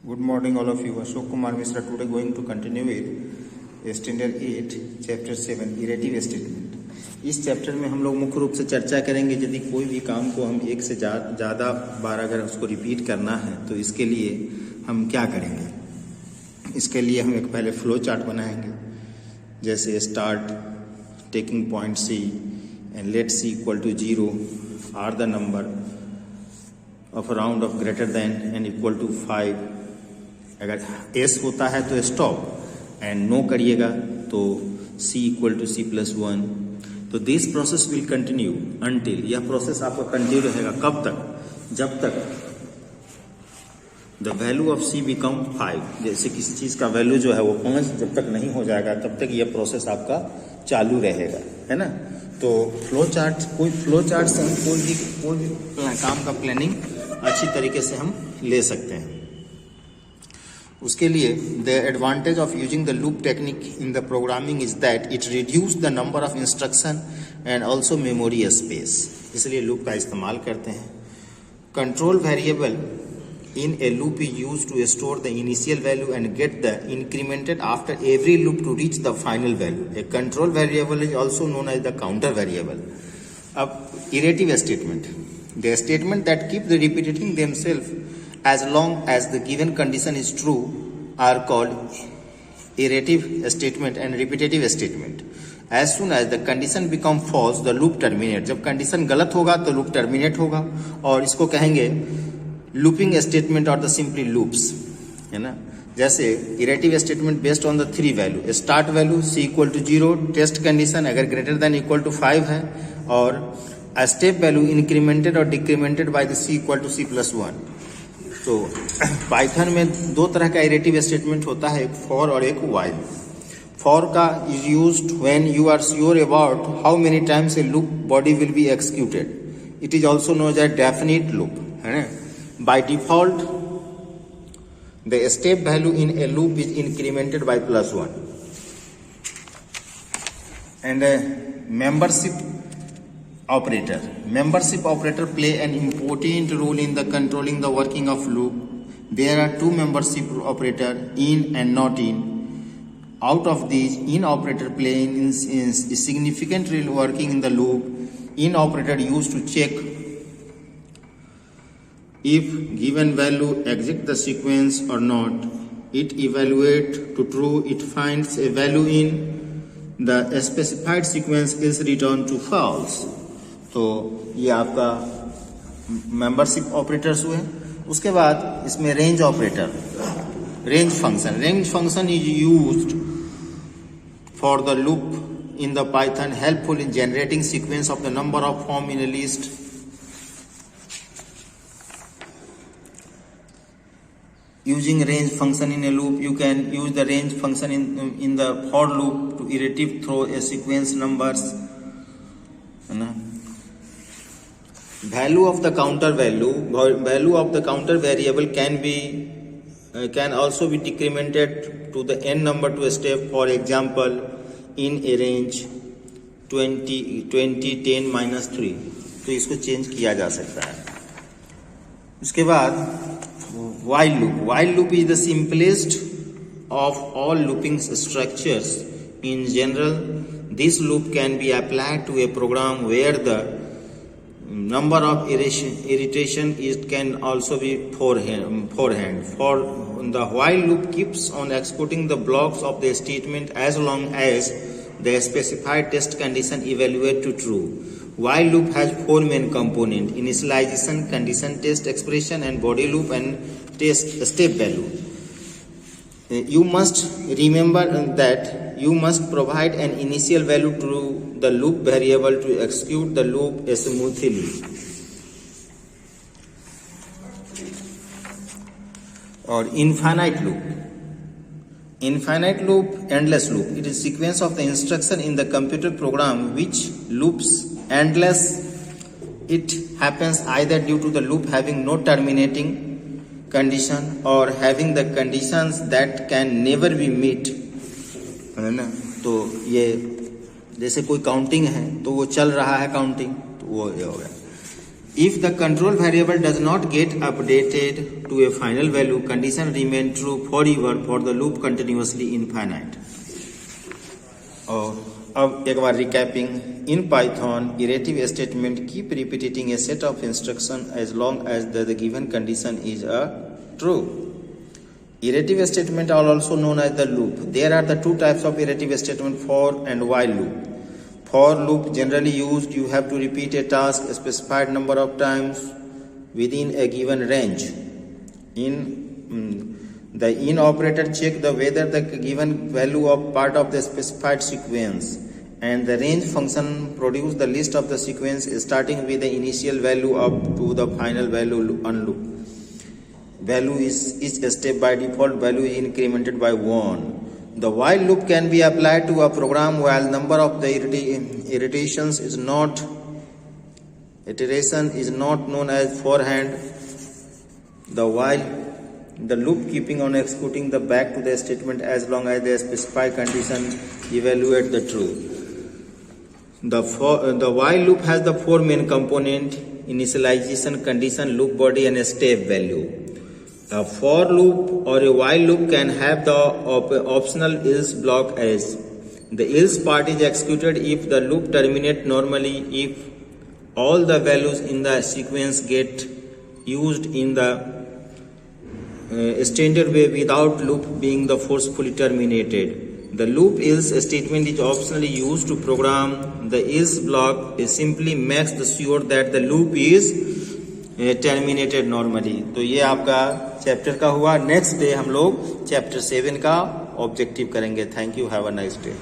Good morning, all of you. Ashok Kumar Mishra. Today going to continue with Standard 8, Chapter 7, Irrative Statement. इस chapter में हम लोग मुख्य रूप से चर्चा करेंगे यदि कोई भी काम को हम एक से ज़्यादा बार अगर उसको रिपीट करना है तो इसके लिए हम क्या करेंगे। इसके लिए हम एक पहले फ्लो चार्ट बनाएंगे, जैसे start taking point C and let C equal to 0 R the number of round off greater than and equal to 5। अगर एस होता है तो स्टॉप एंड नो करिएगा तो C equal to C plus 1। तो this process will continue until, यह process आपका continue रहेगा कब तक, जब तक the value of C become 5। जैसे किसी चीज का वैल्यू जो है वो 5 जब तक नहीं हो जाएगा तब तक यह प्रोसेस आपका चालू रहेगा, है ना। तो फ्लो चार्ट से हम कोई भी काम का प्लानिंग अच्छी तरीके से हम ले सकते हैं। उसके लिए the advantage of using the loop technique in the programming is that it reduce the number of instruction and also memory space, इसलिए लूप का इस्तेमाल करते हैं। Control variable in a loop is used to store the initial value and get the incremented after every loop to reach the final value. A control variable is also known as the counter variable. अब iterative statement, the statement that keep the repeating themselves as long as the given condition is true are called iterative statement and repetitive statement. As soon as the condition become false, the loop terminate. जब condition गलत होगा तो loop terminate होगा और इसको कहेंगे looping statement और the simply loops, है ना। जैसे iterative statement based on the 3 value, start value C equal to 0, test condition अगर ग्रेटर देन इक्वल टू 5 है, और स्टेप वैल्यू इंक्रीमेंटेड और decremented by the C equal to C plus 1। तो Python में दो तरह का इरेटिव स्टेटमेंट होता है, एक फॉर और एक व्हाइल। फॉर का is used when you are sure about how many times a loop body will be executed. It is also known as definite loop, है ना। By default, the step value in a loop is incremented by +1. And a membership operator play an important role in the controlling the working of loop. There are 2 membership operator, in and not in. Out of these, in operator play is significant role working in the loop. In operator used to check if given value exit the sequence or not. It evaluate to true, it finds a value in the specified sequence is return to false. तो ये आपका membership operators हुए। उसके बाद इसमें range operator, range function is used for the loop in the Python, helpful in generating sequence of the number of form in A list. Using range function in a loop, you can use the range function in the for loop to iterative through a sequence numbers, है ना। Value of the counter variable can also be decremented to the n number to a step. For example, in a range 20 10 -3, तो इसको change किया जा सकता है। उसके बाद while loop is the simplest of all looping structures. In general, this loop can be applied to a program where the number of iteration can also be forehand. For the while loop keeps on executing the blocks of the statement as long as the specified test condition evaluate to true. While loop has 4 main components: initialization, condition test expression, and body loop and test step value. You must remember that you must provide an initial value to the loop variable to execute the loop smoothly. Or infinite loop, endless loop. It is sequence of the instruction in the computer program which loops endless. It happens either due to the loop having no terminating condition or having the conditions that can never be met, है ना। तो ये जैसे कोई counting है तो वो चल रहा है काउंटिंग, तो वो ये हो गया। If the control variable does not get updated to a final value, condition remain true forever for the loop continuously infinite. और अब एक बार recapping in Python iterative statement keep repeating a set of instruction as long as the given condition is a true. Iterative statement are also known as the loop. There are the two types of iterative statement, for and while loop. For loop generally used, you have to repeat a task a specified number of times within a given range. The in operator check the whether the given value of part of the specified sequence, and the range function produce the list of the sequence starting with the initial value up to the final value on loop. Value is each step by default value is incremented by 1. The while loop can be applied to a program while number of the iteration is not known as forehand. The loop keeping on executing the back to the statement as long as the specified condition evaluate the true. The while loop has the four main component: initialization, condition, loop body, and a step value. A for loop or a while loop can have the optional else block as the else part is executed if the loop terminates normally if all the values in the sequence get used in the standard way without loop being the forcefully terminated. The loop else statement is optionally used to program. The else block simply makes sure that the loop is terminated normally. तो ये आपका chapter का हुआ. Next day हम लोग chapter 7 का objective करेंगे. Thank you. Have a nice day.